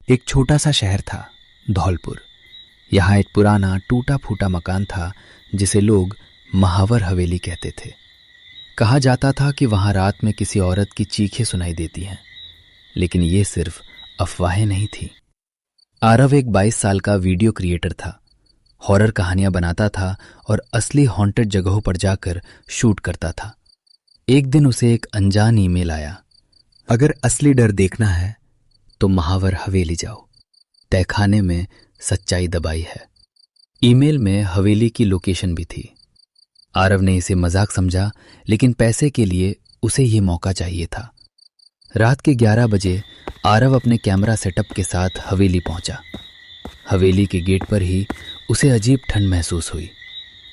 एक छोटा सा शहर था, धौलपुर। यहाँ एक पुराना टूटा फूटा मकान था जिसे लोग महावर हवेली कहते थे। कहा जाता था कि वहाँ रात में किसी औरत की चीखें सुनाई देती हैं, लेकिन ये सिर्फ अफवाहें नहीं थी। आरव एक 22 साल का वीडियो क्रिएटर था। हॉरर कहानियां बनाता था और असली हॉन्टेड जगहों पर जाकर शूट करता था। एक दिन उसे एक अनजान ईमेल आया, अगर असली डर देखना है तो महावर हवेली जाओ, तहखाने में सच्चाई दबाई है। ईमेल में हवेली की लोकेशन भी थी। आरव ने इसे मजाक समझा, लेकिन पैसे के लिए उसे ये मौका चाहिए था। रात के 11 बजे आरव अपने कैमरा सेटअप के साथ हवेली पहुंचा। हवेली के गेट पर ही उसे अजीब ठंड महसूस हुई।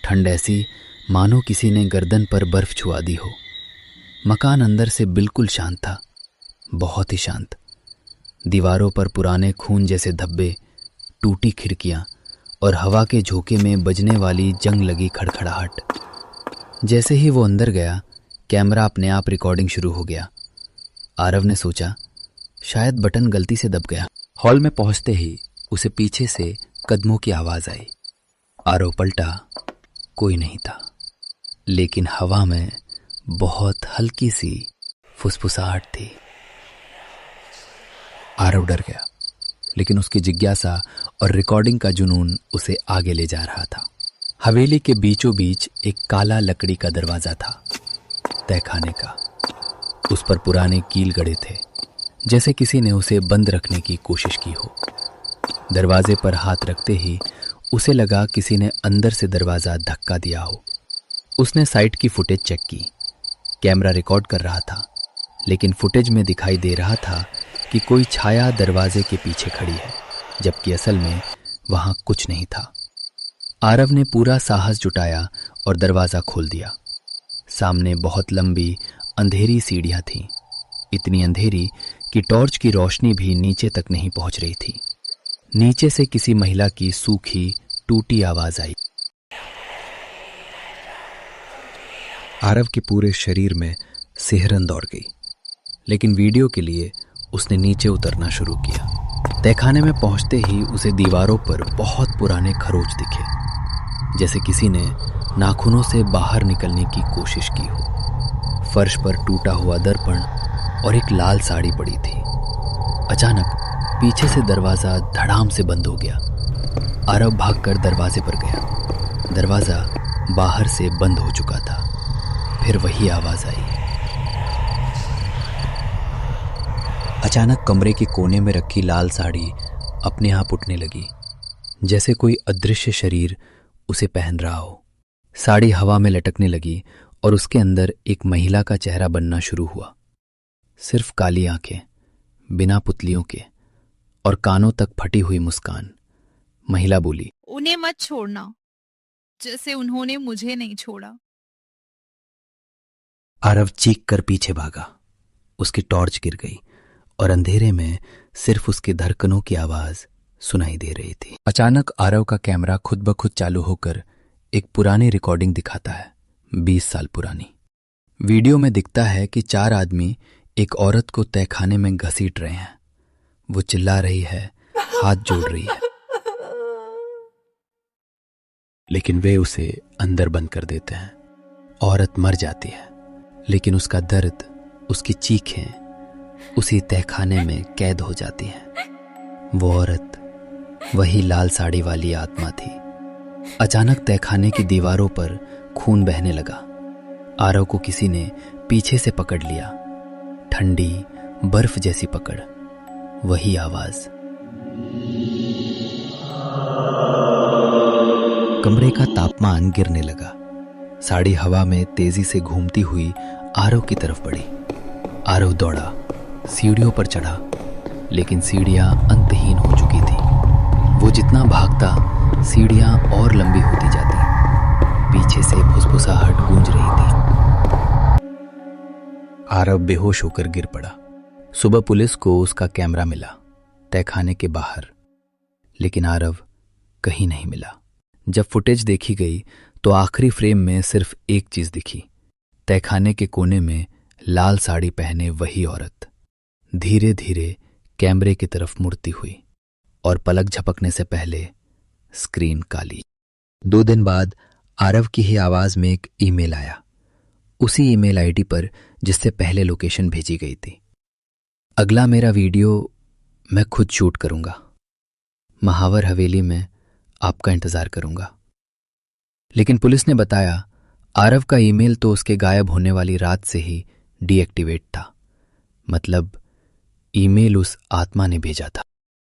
ठंड ऐसी मानो किसी ने गर्दन पर बर्फ छुआ दी हो। मकान अंदर से बिल्कुल शांत था, बहुत ही शांत। दीवारों पर पुराने खून जैसे धब्बे, टूटी खिड़कियां और हवा के झोंके में बजने वाली जंग लगी खड़खड़ाहट। जैसे ही वो अंदर गया, कैमरा अपने आप रिकॉर्डिंग शुरू हो गया। आरव ने सोचा शायद बटन गलती से दब गया। हॉल में पहुंचते ही उसे पीछे से कदमों की आवाज आई। आरव पलटा, कोई नहीं था, लेकिन हवा में बहुत हल्की सी फुसफुसाहट थी। आरव डर गया, लेकिन उसकी जिज्ञासा और रिकॉर्डिंग का जुनून उसे आगे ले जा रहा था। हवेली के बीचों बीच एक काला लकड़ी का दरवाजा था, तहखाने का। उस पर पुराने कील गड़े थे, जैसे किसी ने उसे बंद रखने की कोशिश की हो। दरवाजे पर हाथ रखते ही उसे लगा किसी ने अंदर से दरवाजा धक्का दिया हो। उसने साइट की फुटेज चेक की। कैमरा रिकॉर्ड कर रहा था, लेकिन फुटेज में दिखाई दे रहा था कि कोई छाया दरवाजे के पीछे खड़ी है, जबकि असल में वहां कुछ नहीं था। आरव ने पूरा साहस जुटाया और दरवाजा खोल दिया। सामने बहुत लंबी अंधेरी सीढ़ियां थीं, इतनी अंधेरी कि टॉर्च की रोशनी भी नीचे तक नहीं पहुंच रही थी। नीचे से किसी महिला की सूखी टूटी आवाज आई। आरव के पूरे शरीर में सिहरन दौड़ गई, लेकिन वीडियो के लिए उसने नीचे उतरना शुरू किया। तहखाने में पहुंचते ही उसे दीवारों पर बहुत पुराने खरोच दिखे, जैसे किसी ने नाखूनों से बाहर निकलने की कोशिश की हो। फर्श पर टूटा हुआ दर्पण और एक लाल साड़ी पड़ी थी। अचानक पीछे से दरवाजा धड़ाम से बंद हो गया। आरव भागकर दरवाजे पर गया। दरवाजा बाहर से बंद हो चुका था। फिर वही आवाज आई। अचानक कमरे के कोने में रखी लाल साड़ी अपने आप उठने लगी, जैसे कोई अदृश्य शरीर उसे पहन रहा हो। साड़ी हवा में लटकने लगी और उसके अंदर एक महिला का चेहरा बनना शुरू हुआ। सिर्फ काली आंखें, बिना पुतलियों के, और कानों तक फटी हुई मुस्कान। महिला बोली, उन्हें मत छोड़ना, जैसे उन्होंने मुझे नहीं छोड़ा। आरव चीख कर पीछे भागा। उसकी टॉर्च गिर गई और अंधेरे में सिर्फ उसके धड़कनों की आवाज सुनाई दे रही थी। अचानक आरव का कैमरा खुद ब खुद चालू होकर एक पुरानी रिकॉर्डिंग दिखाता है, 20 साल पुरानी। वीडियो में दिखता है कि 4 आदमी एक औरत को तहखाने में घसीट रहे हैं। वो चिल्ला रही है, हाथ जोड़ रही है, लेकिन वे उसे अंदर बंद कर देते हैं। औरत मर जाती है, लेकिन उसका दर्द, उसकी चीखें उसी तहखाने में कैद हो जाती हैं। वो औरत वही लाल साड़ी वाली आत्मा थी। अचानक तहखाने की दीवारों पर खून बहने लगा। आरव को किसी ने पीछे से पकड़ लिया, ठंडी बर्फ जैसी पकड़। वही आवाज। कमरे का तापमान गिरने लगा। साड़ी हवा में तेजी से घूमती हुई आरव की तरफ बढ़ी। आरव दौड़ा, सीढ़ियों पर चढ़ा, लेकिन सीढ़ियां अंतहीन हो चुकी थी। वो जितना भागता, सीढ़ियां और लंबी होती जाती। पीछे से फुसफुसाहट गूंज रही थी। आरव बेहोश होकर गिर पड़ा। सुबह पुलिस को उसका कैमरा मिला, तहखाने के बाहर, लेकिन आरव कहीं नहीं मिला। जब फुटेज देखी गई तो आखिरी फ्रेम में सिर्फ एक चीज दिखी, तहखाने के कोने में लाल साड़ी पहने वही औरत। धीरे धीरे कैमरे की तरफ मुड़ती हुई और पलक झपकने से पहले स्क्रीन काली। 2 दिन बाद आरव की ही आवाज में एक ईमेल आया, उसी ईमेल आईडी पर जिससे पहले लोकेशन भेजी गई थी। अगला मेरा वीडियो मैं खुद शूट करूंगा, महावर हवेली में आपका इंतजार करूंगा। लेकिन पुलिस ने बताया आरव का ईमेल तो उसके गायब होने वाली रात से ही डीएक्टिवेट था। मतलब ईमेल उस आत्मा ने भेजा था।